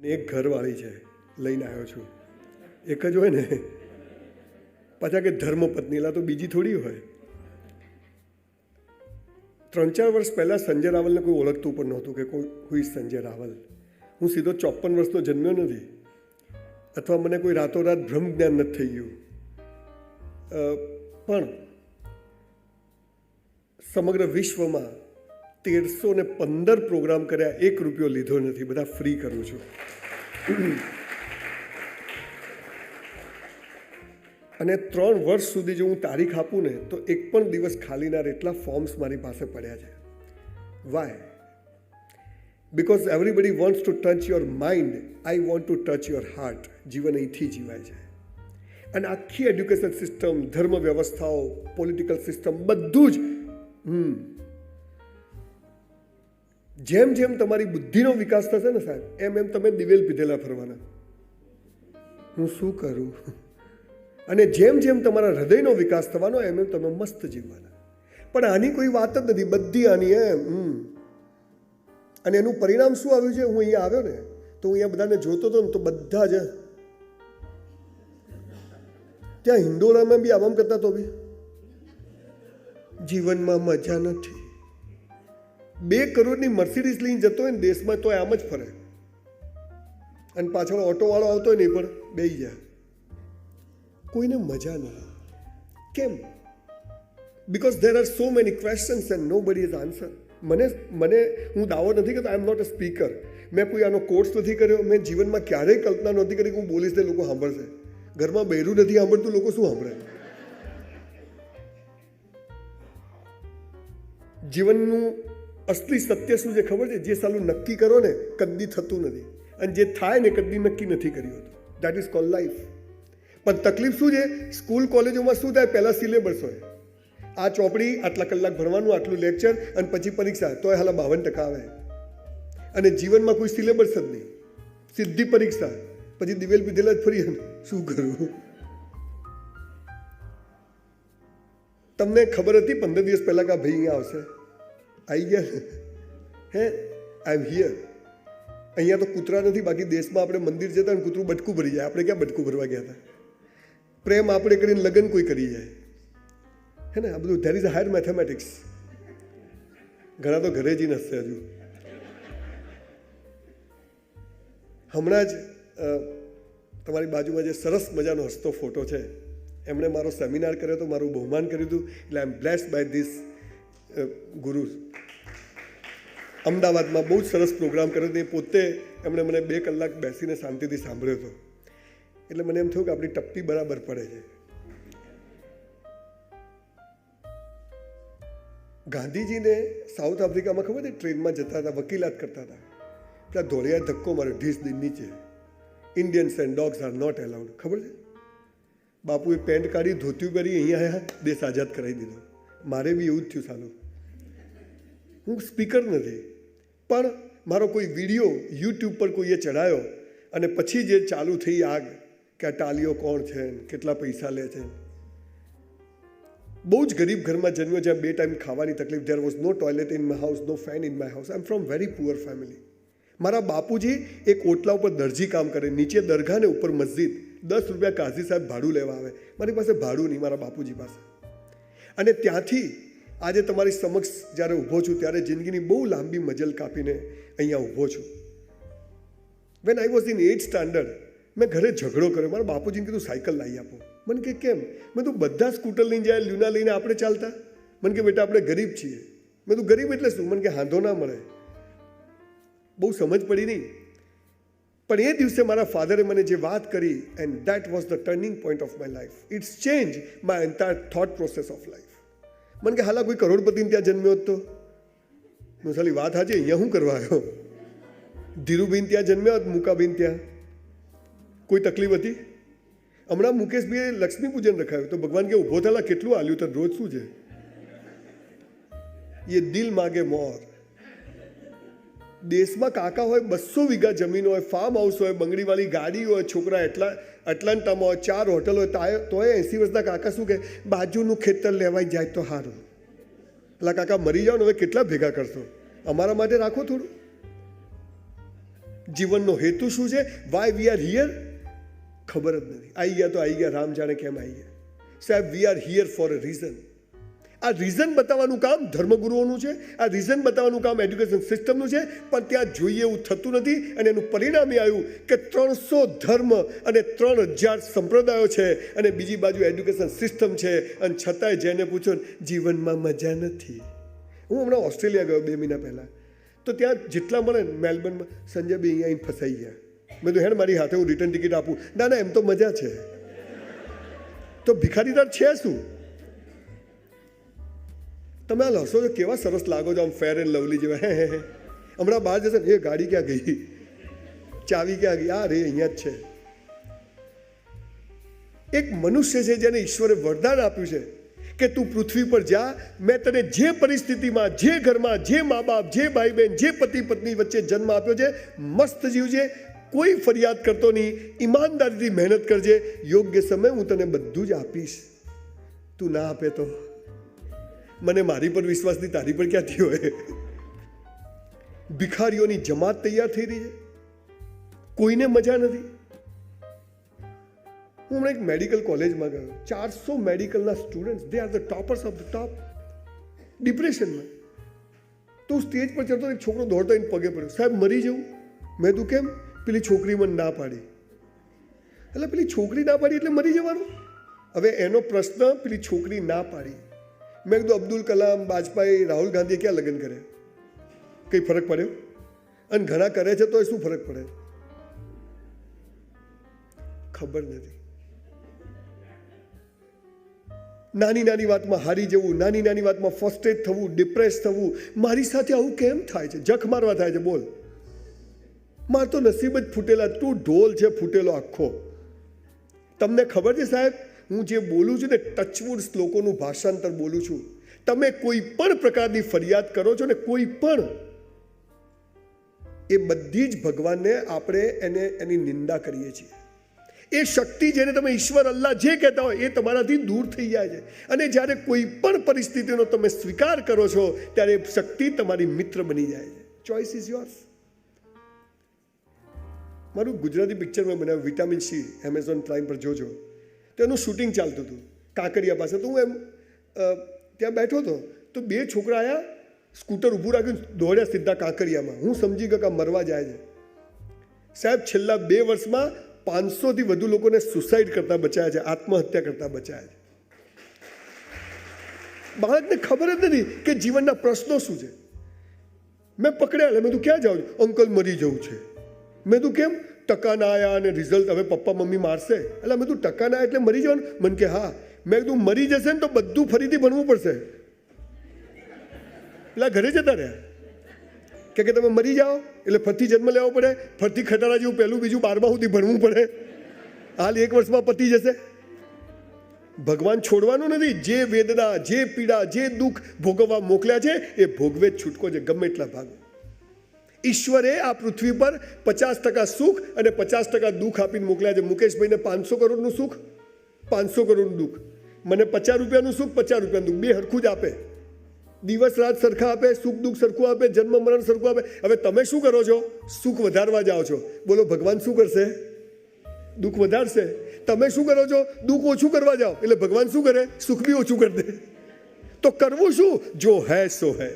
એક ઘરવાળી છે, લઈને આવ્યો છું. એક જ હોય ને, પાછા કે ધર્મપત્ની, લા તો બીજી થોડી હોય. 3-4 વર્ષ પહેલાં સંજય રાવલને કોઈ ઓળખતું પણ નહોતું કે કોઈ હુઈ સંજય રાવલ. હું સીધો 54 વર્ષનો જન્મ્યો નથી, અથવા મને કોઈ રાતોરાત બ્રહ્મ જ્ઞાન નથી થઈ ગયું. પણ સમગ્ર વિશ્વમાં 1315 પ્રોગ્રામ કર્યા, 1 રૂપિયો લીધો નથી, બધા ફ્રી કરું છું. અને 3 વર્ષ સુધી જો હું તારીખ આપું ને તો એક પણ દિવસ ખાલી ના રહે, એટલા ફોર્મ્સ મારી પાસે પડ્યા છે. Why? Because everybody wants to touch your mind, I want to touch your heart. જીવન અહીંથી જીવાય છે. અને આખી એડ્યુકેશન સિસ્ટમ, ધર્મ વ્યવસ્થાઓ, પોલિટિકલ સિસ્ટમ, બધું જ જેમ જેમ તમારી બુદ્ધિનો વિકાસ થશે ને સાહેબ, એમ એમ તમે દિવેલ પીધેલા ફરવાના. હું શું કરું? અને જેમ જેમ તમારા હૃદયનો વિકાસ થવાનો, એમ એમ તમે મસ્ત જીવવાના. પણ આની કોઈ વાત જ નથી, બધી આની એમ. અને એનું પરિણામ શું આવ્યું છે? હું અહીંયા આવ્યો ને તો હું અહીંયા બધાને જોતો હતો ને, તો બધા જ ત્યાં હિંડોળામાં બી આમ કરતા તો બી જીવનમાં મજા નથી. 2 કરોડની મર્સિડીઝ લઈને જતો હોય ને દેશમાં, તો આમ જ ફરે. અને પાછળ ઓટોવાળો આવતો હોય ને, એ પણ બેસી જાય. કોઈને મજા નહીં. કેમ? Because there are so many questions and nobody is answer. મને હું દાવો નથી કરતો, આઈ એમ નોટ અ સ્પીકર. મેં કોઈ આનો કોર્સ નથી કર્યો. મેં જીવનમાં ક્યારેય કલ્પના નહોતી કરી કે હું બોલીશ ને લોકો સાંભળશે. ઘરમાં બહેરું નથી સાંભળતું, લોકો શું સાંભળે? જીવનનું અસલી સત્ય શું છે ખબર છે? જે સાલું નક્કી કરો ને કદી થતું નથી, અને જે થાય ને કદી નક્કી નથી કર્યું હતું. That is called life. પણ તકલીફ શું છે? સ્કૂલ કોલેજોમાં શું થાય? પહેલાં સિલેબસ હોય, આ ચોપડી, આટલા કલાક ભણવાનું, આટલું લેક્ચર, અને પછી પરીક્ષા. તોય હાલ 52% આવે. અને જીવનમાં કોઈ સિલેબસ જ નહીં, સીધી પરીક્ષા. પછી દિવેલ પીધેલા જ ફરી. શું કરવું? તમને ખબર હતી 15 દિવસ પહેલાં કે આ ભાઈ અહીંયા આવશે? આવી ગયા? હે? આઈ એમ હિયર. અહીંયા તો કૂતરા નથી, બાકી દેશમાં આપણે મંદિર જતા ને કૂતરું બટકું ભરી જાય. આપણે ક્યાં બટકું ભરવા ગયા હતા? પ્રેમ આપણે કરીને લગ્ન કોઈ કરી જાય, હે ને? આ બધું there is a higher mathematics. ઘણા તો ઘરે જ નસશે હજુ. હમણાં જ તમારી બાજુમાં જે સરસ મજાનો હસતો ફોટો છે, એમણે મારો સેમિનાર કર્યો હતો, મારું બહુમાન કર્યું હતું. એટલે આઈ એમ બ્લેસ્ડ બાય ધીસ ગુરુ. અમદાવાદમાં બહુ જ સરસ પ્રોગ્રામ કર્યો હતો. એ પોતે એમણે મને 2 કલાક બેસીને શાંતિથી સાંભળ્યો હતો. એટલે મને એમ થયું કે આપણી ટપ્પી બરાબર પડે છે. ગાંધીજીને સાઉથ આફ્રિકામાં ખબર છે, ટ્રેનમાં જતા હતા, વકીલાત કરતા હતા. પેલા ધોળિયા ધક્કો માર્યો ઢીસ દિન નીચે. Indians and dogs are not allowed. ખબર છે? બાપુએ પેન્ટ કાઢી, ધોતિયું પહેરી, અહીંયા આવ્યા, દેશ આઝાદ કરાવી દીધો. મારે બી એવું જ થયું સાલું. હું સ્પીકર નથી, પણ મારો કોઈ વિડીયો યુટ્યુબ પર કોઈએ ચડાયો, અને પછી જે ચાલુ થઈ આગ કે આ ટાલીઓ કોણ છે, કેટલા પૈસા લે છે. બહુ જ ગરીબ ઘરમાં જન્મ્યો, જ્યાં 2 ટાઈમ ખાવાની તકલીફ. There was no toilet in my house, no fan in my house. I am from very poor family. મારા બાપુજી એક ઓટલા ઉપર દરજી કામ કરે, નીચે દરગાહ ને ઉપર મસ્જિદ. 10 રૂપિયા કાઝી સાહેબ ભાડું લેવા આવે. મારી પાસે ભાડું નહીં, મારા બાપુજી પાસે. અને ત્યાંથી આજે તમારી સમક્ષ જ્યારે ઊભો છું, ત્યારે જિંદગીની બહુ લાંબી મજલ કાપીને અહીંયા ઊભો છું. When I was in 8th standard, મેં ઘરે ઝઘડો કર્યો. મારા બાપુજીને કીધું સાયકલ લાવી આપો. મને કે કેમ? મેં તો બધા સ્કૂટર લઈને જાય, લ્યુના લઈને આપણે ચાલતા. મને કે બેટા આપણે ગરીબ છીએ. મેં તો ગરીબ એટલે શું? મને કે હાંધો ના મળે. બહુ સમજ પડી નહીં. પણ એ દિવસે મારા ફાધરે મને જે વાત કરી, and that was the turning point of my life. It's change my entire thought process of life. મને કે હાલા કોઈ કરોડપતિને ત્યાં જન્મ્યો હતો? હું સાલી વાત હાજી, અહીંયા શું કરવા આવ્યો? ધીરુબેન ત્યાં જન્મ્યા હોત, મુકાબેન ત્યાં, કોઈ તકલીફ હતી? હમણાં મુકેશભાઈએ લક્ષ્મી પૂજન રખાયું તો ભગવાન કે ઊભો થયેલા કેટલું હાલ્યું તો રોજ શું છે? એ દિલ માગે મોર. દેશમાં કાકા હોય, 200 વીઘા જમીન હોય, ફાર્મ હાઉસ હોય, બંગડીવાળી ગાડી હોય, છોકરા એટલાન્ટામાં હોય, 4 હોટલ હોય, તોય 80 વર્ષના કાકા શું કે બાજુનું ખેતર લેવાઈ જાય તો સારું. એટલે કાકા મરી જાઓ ને, હવે કેટલા ભેગા કરશો? અમારા માટે રાખો થોડું. જીવનનો હેતુ શું છે? વાય વી આર હિયર ખબર જ નથી. આવી ગયા તો આવી ગયા, રામ જાણે કેમ આવી ગયા. સાહેબ, we are here for a reason. આ રીઝન બતાવવાનું કામ ધર્મગુરુઓનું છે, આ રીઝન બતાવવાનું કામ એજ્યુકેશન સિસ્ટમનું છે, પણ ત્યાં જોઈએ એવું થતું નથી. અને એનું પરિણામ એ આવ્યું કે 300 ધર્મ અને 3000 સંપ્રદાયો છે અને બીજી બાજુ એજ્યુકેશન સિસ્ટમ છે, અને છતાંય જેને પૂછો જીવનમાં મજા નથી. હું હમણાં ઓસ્ટ્રેલિયા ગયો 2 મહિના પહેલાં, તો ત્યાં જેટલા મળે મેલબર્નમાં, સંજયભાઈ અહીંયા આવીને ફસાઈ ગયા. મેં તો હેડ મારી હાથે હું રિટર્ન ટિકિટ આપું. ના ના, એમ તો મજા છે. તો ભિખારીદાર છે શું? તમે આ લસો છો, કેવા સરસ લાગો છો, આમ ફેર એન્ડ લવલી જેવા. હે હમણાં બહાર જશે ને, એ ગાડી ક્યાં ગઈ, ચાવી ક્યાં ગઈ? આ રે અહીંયા જ છે. એક મનુષ્ય છે જેને ઈશ્વરે વરદાન આપ્યું છે કે તું પૃથ્વી પર જા, મેં તને જે પરિસ્થિતિમાં, જે ઘરમાં, જે મા બાપ, જે ભાઈ બહેન, જે પતિ પત્ની વચ્ચે જન્મ આપ્યો છે, મસ્ત જીવજે, કોઈ ફરિયાદ કરતો નહીં, ઈમાનદારીથી મહેનત કરજે, યોગ્ય સમય હું તને બધું જ આપીશ. તું ના આપે તો મને મારી પર વિશ્વાસ નહીં, તારી પર ક્યાંથી હોય? ભિખારીઓની જમાત તૈયાર થઈ રહી છે, કોઈને મજા નથી. હું હમણાં એક મેડિકલ કોલેજમાં ગયો, 400 મેડિકલના students, they are the toppers of the top, ડિપ્રેશનમાં. તો સ્ટેજ પર ચડતો એક છોકરો દોડતો એને પગે પડ્યો, સાહેબ મરી જવું. મેં તું કેમ? પેલી છોકરી મને ના પાડી. એટલે પેલી છોકરી ના પાડી એટલે મરી જવાનું? હવે એનો પ્રશ્ન, પેલી છોકરી ના પાડી. મેં કીધું અબ્દુલ કલામ, વાજપેયી, રાહુલ ગાંધીએ ક્યાં લગ્ન કરે? કંઈ ફરક પડ્યો? અને ઘણા કરે છે તો એ શું ફરક પડે? ખબર નથી. નાની નાની વાતમાં હારી જવું, નાની નાની વાતમાં ફ્રસ્ટ્રેટ થવું, ડિપ્રેસ થવું. મારી સાથે આવું કેમ થાય છે? જખ મારવા થાય છે. બોલ, માર તો નસીબ જ ફૂટેલા. તું ઢોલ છે ફૂટેલો આખો. તમને ખબર છે સાહેબ, હું જે બોલું છું ને, ટચવુડ શ્લોકોનું ભાષાંતર બોલું છું. તમે કોઈ પણ પ્રકારની ફરિયાદ કરો છો ને, કોઈ પણ, એ બધી જ ભગવાનને આપણે એની નિંદા કરીએ છીએ. એ શક્તિ જેને તમે ઈશ્વર, અલ્લાહ જે કહેતા હોય, એ તમારાથી દૂર થઈ જાય છે. અને જ્યારે કોઈ પણ પરિસ્થિતિનો તમે સ્વીકાર કરો છો, ત્યારે એ શક્તિ તમારી મિત્ર બની જાય છે. Choice is yours. મારું ગુજરાતી પિક્ચર મેં બનાવ્યું, વિટામિન સી, એમેઝોન પ્રાઇમ પર જોજો. તો એનું શૂટિંગ ચાલતું હતું કાંકરિયા પાસે. તો હું એમ ત્યાં બેઠો હતો, તો 2 છોકરા આવ્યા, સ્કૂટર ઊભું રાખ્યું, દોડ્યા સીધા કાંકરિયામાં. હું સમજી ગયો કે મરવા જાય છે. સાહેબ, છેલ્લા 2 વર્ષમાં 500થી વધુ લોકોને સુસાઇડ કરતા બચાયા છે, આત્મહત્યા કરતા બચાયા છે. બાળકને ખબર જ નથી કે જીવનના પ્રશ્નો શું છે. મેં પકડ્યા, મેં તું ક્યાં જાઉં છું? અંકલ મરી જવું છે. મેં તું કેમ? ટકા ના આવ્યા અને રિઝલ્ટ હવે પપ્પા મમ્મી મારશે. એટલે મેં તું ટકા ના એટલે મરી જવાનું? મને કે હા. મેં તું મરી જશે ને તો બધું ફરીથી ભણવું પડશે. એટલે ઘરે જતા રહ્યા કે તમે મરી જાઓ એટલે ફરીથી જન્મ લેવો પડે, ફરીથી ખટારા જેવું પહેલું બીજું 12મા સુધી ભણવું પડે. હાલ 1 વર્ષમાં પતી જશે. ભગવાન છોડવાનું નથી. જે વેદના, જે પીડા, જે દુઃખ ભોગવવા મોકલ્યા છે, એ ભોગવે જ છૂટકો છે, ગમે એટલા ભાગો. ઈશ્વરે આ પૃથ્વી પર 50% સુખ અને 50% દુઃખ આપીને મોકલ્યા છે. મુકેશભાઈને 500 કરોડનું સુખ, 500 કરોડનું દુઃખ. મને 50 રૂપિયાનું સુખ, 50 રૂપિયાનું દુઃખ, 2 હરખું જ આપે. દિવસ રાત સરખા આપે, સુખ દુઃખ સરખું આપે, જન્મ મરણ સરખું આપે. હવે તમે શું કરો છો? સુખ વધારવા જાઓ છો. બોલો, ભગવાન શું કરશે? દુઃખ વધારશે. તમે શું કરો છો? દુઃખ ઓછું કરવા જાઓ એટલે ભગવાન શું કરે? સુખ બી ઓછું કરી દે. તો કરવું શું? જો હૈ સો હૈ.